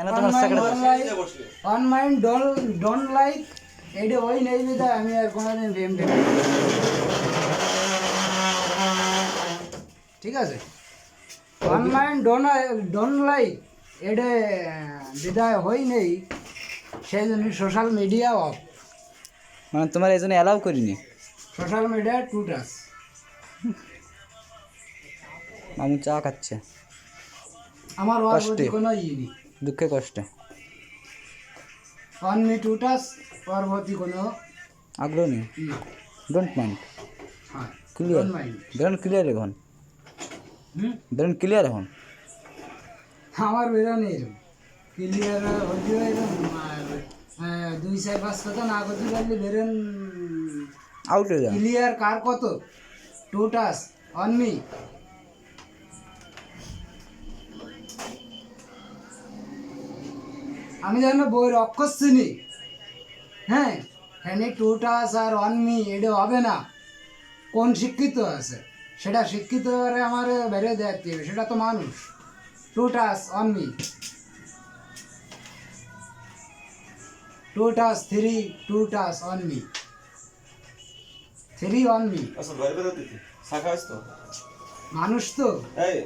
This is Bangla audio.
কেন তোমার অন মাইন্ড ডোন্ট লাইক এইটা ওই নেই বিধায় আমি আর কোনোদিন প্রেম টেম ঠিক আছে। অন মাইন্ড ডোন্ট লাইক এটা বিধায় হই নেই, সেই জন্য সোশ্যাল মিডিয়া অফ। মানে তোমার এই জন্য অ্যালাউ করিনি। Social media to touch. মামু চা খাচ্ছে আমার ওর কষ্টে। প্রতি কোনো ইয়ে নেই। দুঃখে কষ্টে অন মি টু টাচ, ওর প্রতি কোনো আগ্রহ নেই। না। Don't mind. হ্যাঁ, clear don't mind। Brain clear এখন, হুম, ব্রেন ক্লিয়ার এখন। আমার বেরোনি এরকম ক্লিয়ার হইলেও এরকম আর 2-4-5 কথা না করতে পারলে বেরোন আউট হয়ে যাও। ক্লিয়ার কার কত টু টাচ অন মি। আমি যেন বইয়ের অক্ষর চিনি, হ্যাঁ হ্যাঁ টু টাচ আর অন মি এটা হবে না। কোন শিক্ষিত আছে সেটা শিক্ষিত আমার বেড়ে দেখতে হবে, সেটা তো মানুষ। To touch on me, to touch 3 to touch on me, 3 on me. আচ্ছা, বাইরে বেরোতে শাখা আসতো মানুষ তো এই